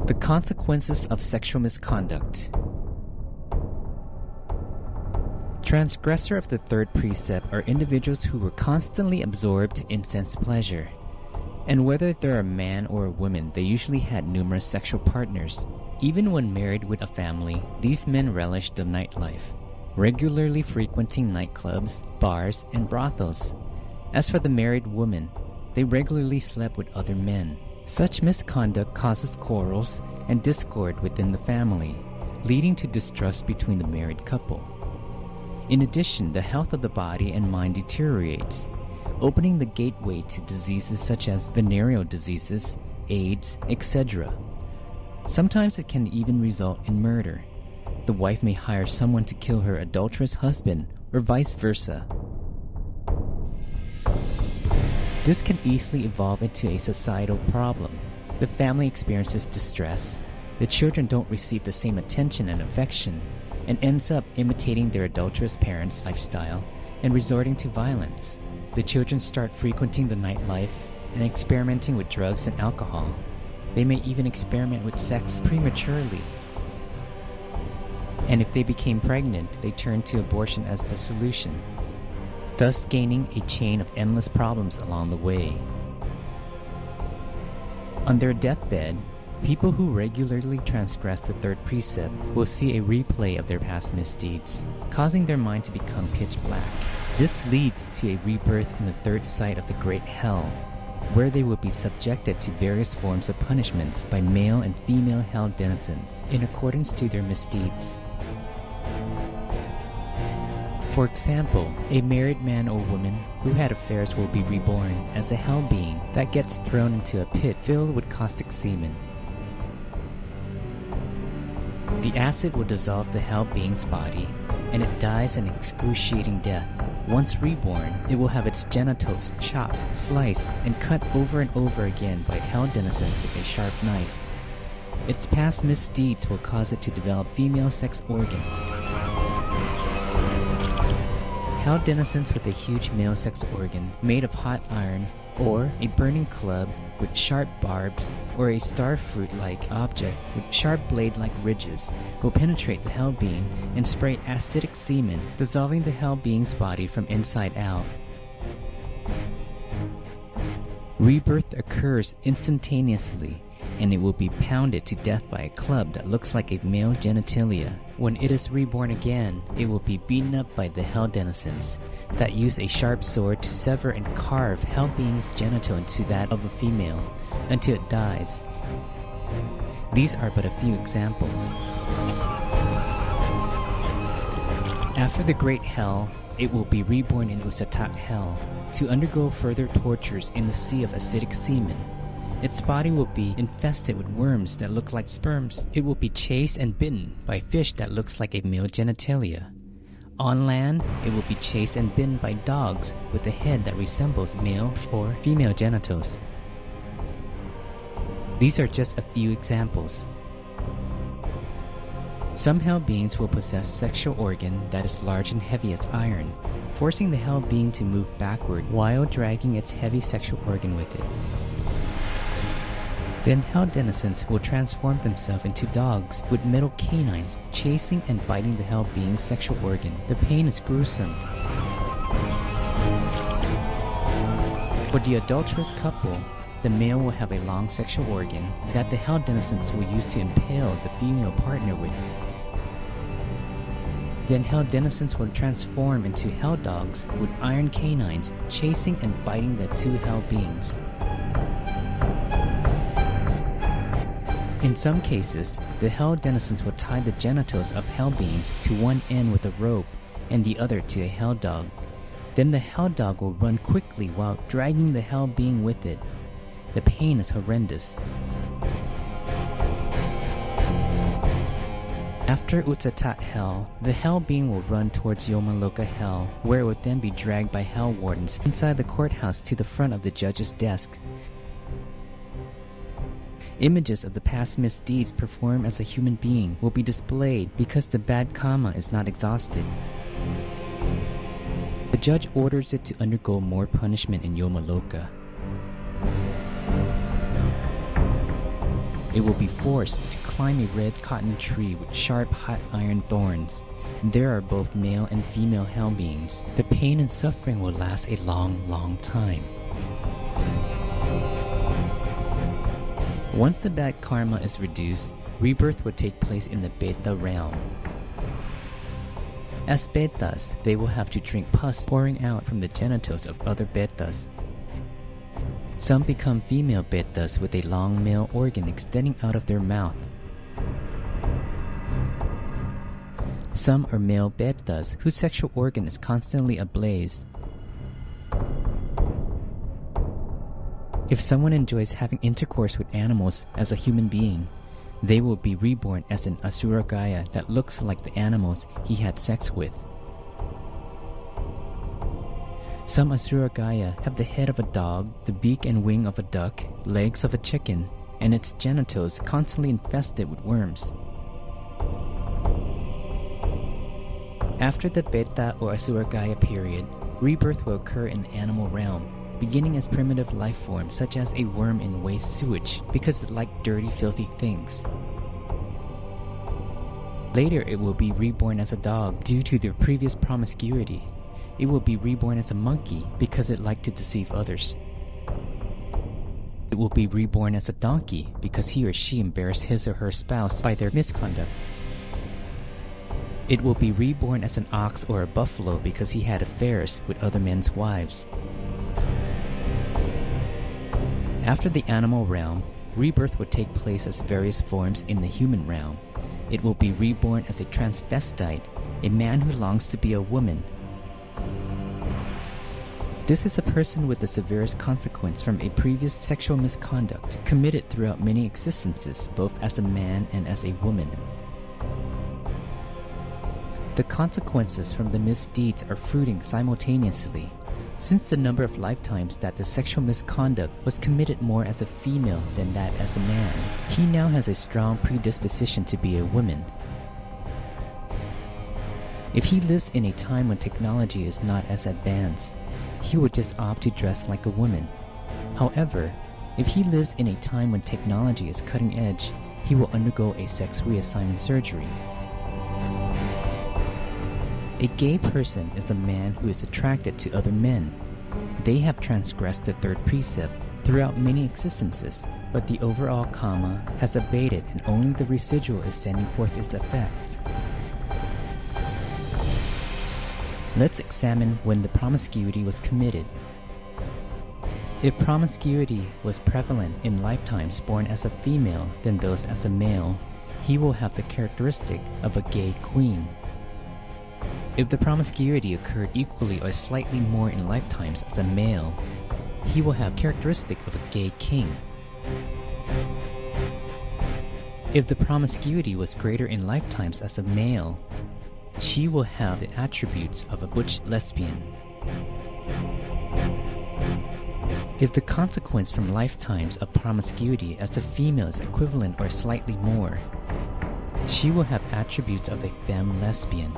The consequences of sexual misconduct. Transgressor of the third precept are individuals who were constantly absorbed in sense pleasure. And whether they're a man or a woman, they usually had numerous sexual partners. Even when married with a family, these men relished the nightlife, regularly frequenting nightclubs, bars, and brothels. As for the married woman, they regularly slept with other men. Such misconduct causes quarrels and discord within the family, leading to distrust between the married couple. In addition, the health of the body and mind deteriorates, opening the gateway to diseases such as venereal diseases, AIDS, etc. Sometimes it can even result in murder. The wife may hire someone to kill her adulterous husband, or vice versa. This can easily evolve into a societal problem. The family experiences distress, the children don't receive the same attention and affection, and ends up imitating their adulterous parents' lifestyle and resorting to violence. The children start frequenting the nightlife and experimenting with drugs and alcohol. They may even experiment with sex prematurely. And if they became pregnant, they turn to abortion as the solution, thus gaining a chain of endless problems along the way. On their deathbed, people who regularly transgress the third precept will see a replay of their past misdeeds, causing their mind to become pitch black. This leads to a rebirth in the third site of the great hell, where they will be subjected to various forms of punishments by male and female hell denizens in accordance to their misdeeds. For example, a married man or woman who had affairs will be reborn as a hell being that gets thrown into a pit filled with caustic semen. The acid will dissolve the hell being's body, and it dies an excruciating death. Once reborn, it will have its genitals chopped, sliced, and cut over and over again by hell denizens with a sharp knife. Its past misdeeds will cause it to develop female sex organ. Hell denizens with a huge male sex organ made of hot iron, or a burning club with sharp barbs, or a star fruit-like object with sharp blade-like ridges will penetrate the hell being and spray acidic semen, dissolving the hell being's body from inside out. Rebirth occurs instantaneously, and it will be pounded to death by a club that looks like a male genitalia. When it is reborn again, it will be beaten up by the hell denizens that use a sharp sword to sever and carve hell being's genital into that of a female until it dies. These are but a few examples. After the great hell, it will be reborn in Usatat hell to undergo further tortures in the sea of acidic semen. Its body will be infested with worms that look like sperms. It will be chased and bitten by fish that looks like a male genitalia. On land, it will be chased and bitten by dogs with a head that resembles male or female genitals. These are just a few examples. Some hell beings will possess sexual organ that is large and heavy as iron, forcing the hell being to move backward while dragging its heavy sexual organ with it. Then hell denizens will transform themselves into dogs with metal canines, chasing and biting the hell being's sexual organ. The pain is gruesome. For the adulterous couple, the male will have a long sexual organ that the hell denizens will use to impale the female partner with. Then hell denizens will transform into hell dogs with iron canines, chasing and biting the two hell beings. In some cases, the hell denizens will tie the genitals of hell beings to one end with a rope and the other to a hell dog. Then the hell dog will run quickly while dragging the hell being with it. The pain is horrendous. After Uttatat hell, the hell being will run towards Yomaloka hell, where it will then be dragged by hell wardens inside the courthouse to the front of the judge's desk. Images of the past misdeeds performed as a human being will be displayed because the bad karma is not exhausted. The judge orders it to undergo more punishment in Yomaloka. it will be forced to climb a red cotton tree with sharp hot iron thorns. There are both male and female hell beings. The pain and suffering will last a long time. Once the bad karma is reduced, rebirth will take place in the beta realm. As betas, they will have to drink pus pouring out from the genitals of other betas. Some become female betas with a long male organ extending out of their mouth. Some are male betas whose sexual organ is constantly ablaze. If someone enjoys having intercourse with animals as a human being, they will be reborn as an asuragaya that looks like the animals he had sex with. Some asuragaya have the head of a dog, the beak and wing of a duck, legs of a chicken, and its genitals constantly infested with worms. After the beta or asuragaya period, rebirth will occur in the animal realm, beginning as primitive life forms such as a worm in waste sewage because it liked dirty, filthy things. Later, it will be reborn as a dog due to their previous promiscuity. It will be reborn as a monkey because it liked to deceive others. It will be reborn as a donkey because he or she embarrassed his or her spouse by their misconduct. It will be reborn as an ox or a buffalo because he had affairs with other men's wives. After the animal realm, rebirth will take place as various forms in the human realm. It will be reborn as a transvestite, a man who longs to be a woman. This is a person with the severest consequence from a previous sexual misconduct committed throughout many existences, both as a man and as a woman. The consequences from the misdeeds are fruiting simultaneously. Since the number of lifetimes that the sexual misconduct was committed more as a female than that as a man, he now has a strong predisposition to be a woman. If he lives in a time when technology is not as advanced, he will just opt to dress like a woman. However, if he lives in a time when technology is cutting edge, he will undergo a sex reassignment surgery. A gay person is a man who is attracted to other men. They have transgressed the third precept throughout many existences, but the overall karma has abated and only the residual is sending forth its effects. Let's examine when the promiscuity was committed. If promiscuity was prevalent in lifetimes born as a female than those as a male, he will have the characteristic of a gay queen. If the promiscuity occurred equally or slightly more in lifetimes as a male, he will have characteristic of a gay king. If the promiscuity was greater in lifetimes as a male, she will have the attributes of a butch lesbian. If the consequence from lifetimes of promiscuity as a female is equivalent or slightly more, she will have attributes of a femme lesbian.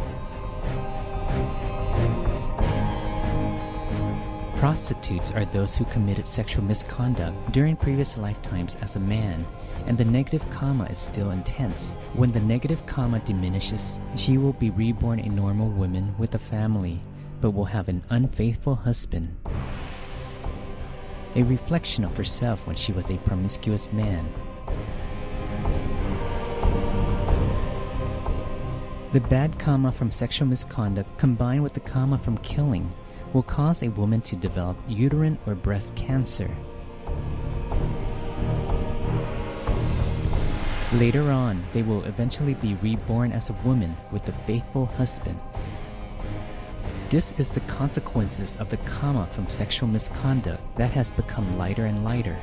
Prostitutes are those who committed sexual misconduct during previous lifetimes as a man, and the negative karma is still intense. When the negative karma diminishes, she will be reborn a normal woman with a family, but will have an unfaithful husband, a reflection of herself when she was a promiscuous man. The bad karma from sexual misconduct combined with the karma from killing will cause a woman to develop uterine or breast cancer. Later on, they will eventually be reborn as a woman with a faithful husband. This is the consequences of the karma from sexual misconduct that has become lighter and lighter.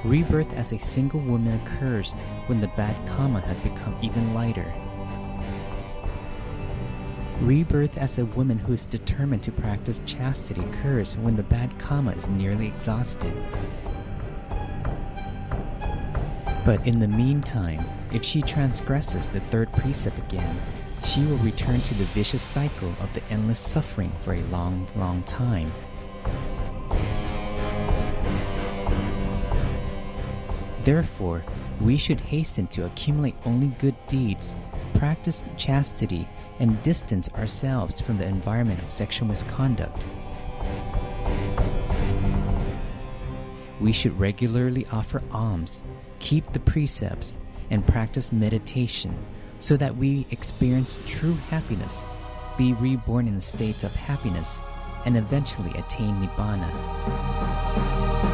Rebirth as a single woman occurs when the bad karma has become even lighter. Rebirth as a woman who is determined to practice chastity occurs when the bad karma is nearly exhausted. But in the meantime, if she transgresses the third precept again, she will return to the vicious cycle of the endless suffering for a long time. Therefore, we should hasten to accumulate only good deeds, practice chastity, and distance ourselves from the environment of sexual misconduct. We should regularly offer alms, keep the precepts, and practice meditation so that we experience true happiness, be reborn in the states of happiness, and eventually attain Nibbana.